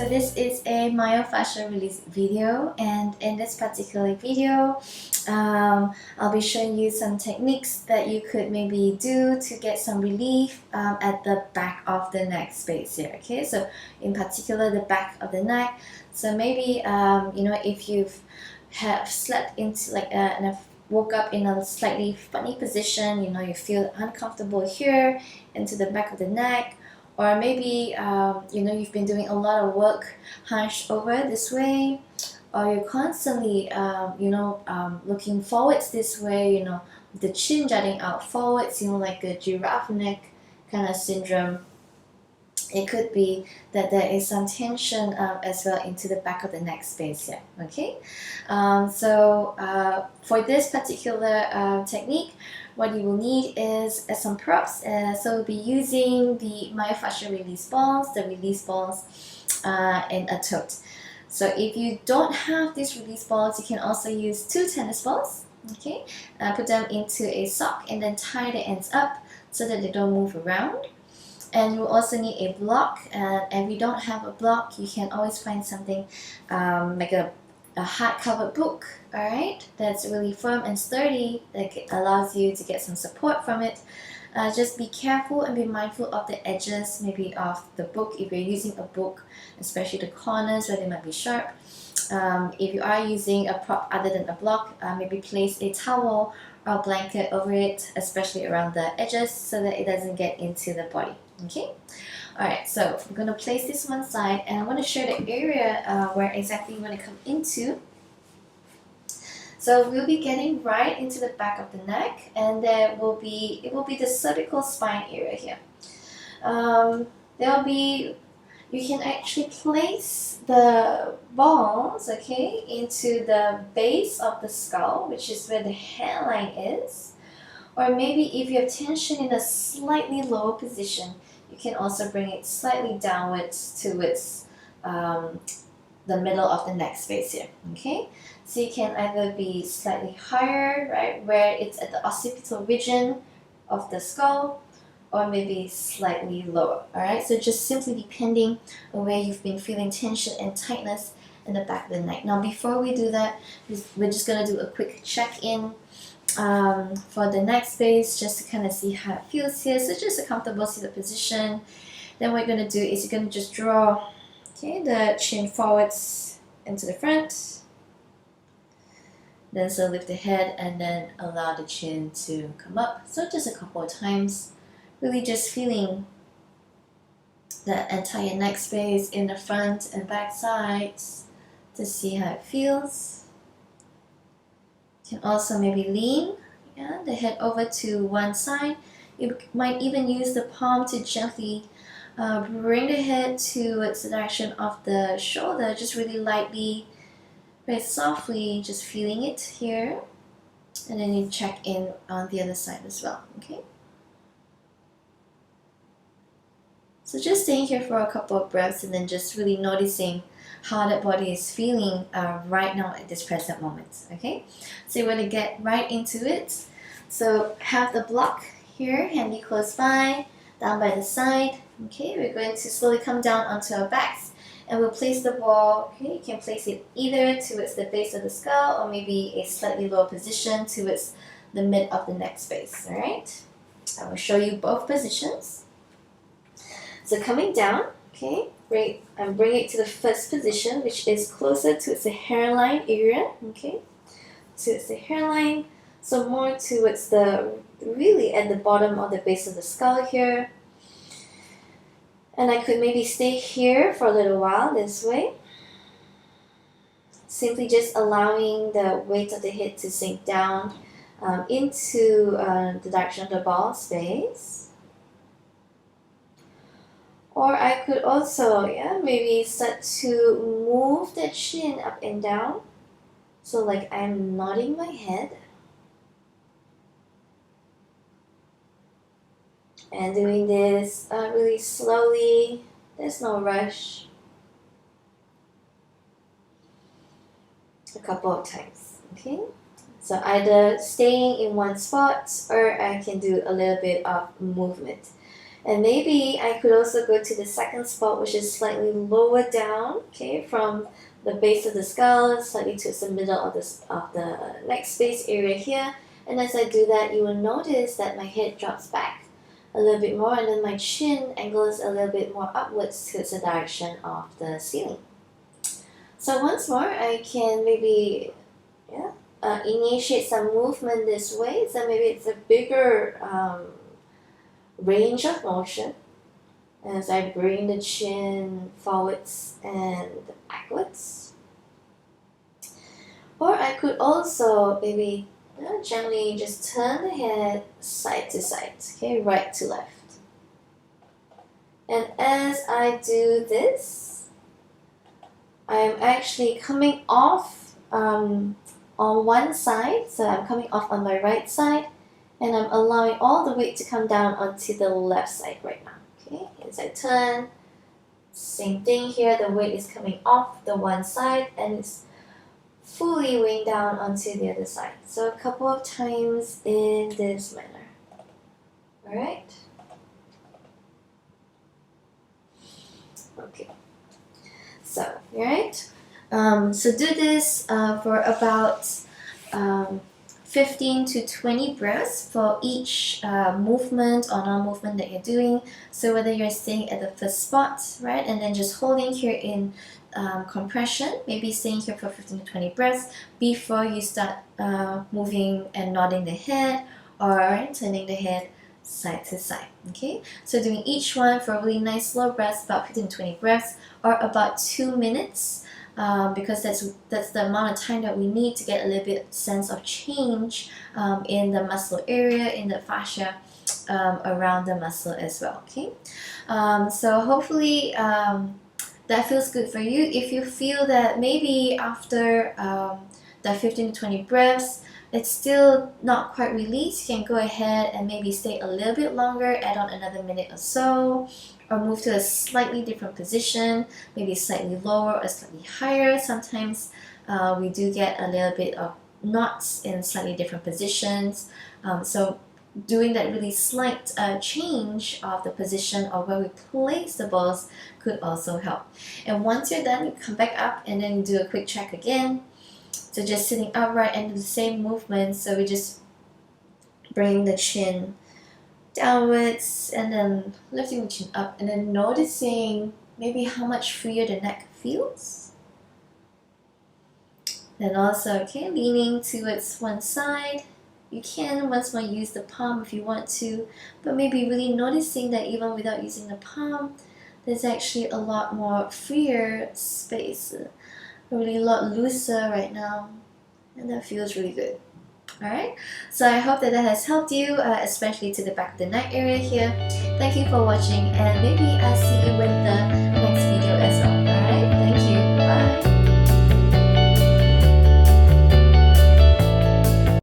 So this is a myofascial release video, and in this particular video I'll be showing you some techniques that you could maybe do to get some relief at the back of the neck space here. Okay, so in particular the back of the neck. So maybe you know, if have slept into and have woke up in a slightly funny position, you know, you feel uncomfortable here into the back of the neck, or maybe you know, you've been doing a lot of work hunched over this way, or you're constantly you know, looking forwards this way, you know, the chin jutting out forwards, you know, like a giraffe neck kind of syndrome. It could be that there is some tension as well into the back of the neck space here. Okay, so for this particular technique, what you will need is some props. So we'll be using the myofascial release balls, the release balls, and a tote. So if you don't have these release balls, you can also use 2 tennis balls. Okay, put them into a sock and then tie the ends up so that they don't move around. And you also need a block, and if you don't have a block, you can always find something like a hardcover book, alright, that's really firm and sturdy, that allows you to get some support from it. Just be careful and be mindful of the edges, maybe of the book if you're using a book, especially the corners where they might be sharp. If you are using a prop other than a block, maybe place a towel or a blanket over it, especially around the edges, so that it doesn't get into the body. Okay, alright, so I'm going to place this one side, and I want to show the area where exactly you want to come into. So we'll be getting right into the back of the neck, and it will be the cervical spine area here. You can actually place the balls, okay, into the base of the skull, which is where the hairline is. Or maybe if you have tension in a slightly lower position, you can also bring it slightly downwards towards the middle of the neck space here. Okay, so you can either be slightly higher, right, where it's at the occipital region of the skull, or maybe slightly lower. Alright, so just simply depending on where you've been feeling tension and tightness in the back of the neck. Now before we do that, we're just going to do a quick check-in for the neck space, just to kind of see how it feels here. So just a comfortable seated position. Then what you're going to do is you're going to just draw, okay, the chin forwards into the front. Then so lift the head and then allow the chin to come up. So just a couple of times, really just feeling the entire neck space in the front and back sides to see how it feels. You can also maybe lean the head over to one side. You might even use the palm to gently bring the head towards the direction of the shoulder, just really lightly, very softly, just feeling it here. And then you check in on the other side as well, okay? So just staying here for a couple of breaths and then just really noticing how that body is feeling right now at this present moment, okay? So you want to get right into it. So have the block here, handy close by, down by the side, okay? We're going to slowly come down onto our backs, and we'll place the ball, okay? You can place it either towards the base of the skull, or maybe a slightly lower position towards the mid of the neck space, alright? I will show you both positions. So coming down, okay, I'm bringing it to the first position, which is closer towards the hairline area, okay, towards the hairline, so more towards the, really at the bottom of the base of the skull here. And I could maybe stay here for a little while this way, simply just allowing the weight of the head to sink down into the direction of the ball space. Or I could also, maybe start to move the chin up and down. So like I'm nodding my head. And doing this really slowly. There's no rush. A couple of times, okay? So either staying in one spot, or I can do a little bit of movement. And maybe I could also go to the second spot, which is slightly lower down, okay, from the base of the skull, slightly towards the middle of the neck space area here. And as I do that, you will notice that my head drops back a little bit more, and then my chin angles a little bit more upwards towards the direction of the ceiling. So once more, I can maybe initiate some movement this way. So maybe it's a bigger range of motion as I bring the chin forwards and backwards. Or I could also maybe gently just turn the head side to side, okay, right to left. And as I do this, I'm actually coming off on one side, so I'm coming off on my right side, and I'm allowing all the weight to come down onto the left side right now. Okay, as I turn, same thing here, the weight is coming off the one side and it's fully weighing down onto the other side. So a couple of times in this manner. Alright? Okay. So, alright? So do this for about 15 to 20 breaths for each movement or non-movement that you're doing. So whether you're staying at the first spot, right, and then just holding here in compression, maybe staying here for 15 to 20 breaths before you start moving and nodding the head or turning the head side to side. Okay, so doing each one for really nice slow breaths, about 15 to 20 breaths, or about 2 minutes. Because that's the amount of time that we need to get a little bit sense of change in the muscle area, in the fascia around the muscle as well. Okay, so hopefully that feels good for you. If you feel that maybe after that 15 to 20 breaths it's still not quite released, you can go ahead and maybe stay a little bit longer, add on another minute or so, or move to a slightly different position, maybe slightly lower or slightly higher. Sometimes we do get a little bit of knots in slightly different positions. So doing that really slight change of the position or where we place the balls could also help. And once you're done, you come back up and then do a quick check again. So just sitting upright and do the same movement. So we just bring the chin downwards and then lifting the chin up and then noticing maybe how much freer the neck feels. Then also, okay, leaning towards one side. You can once more use the palm if you want to, but maybe really noticing that even without using the palm, there's actually a lot more freer space, really a lot looser right now, and that feels really good. Alright, so I hope that has helped you, especially to the back of the neck area here. Thank you for watching, and maybe I'll see you with the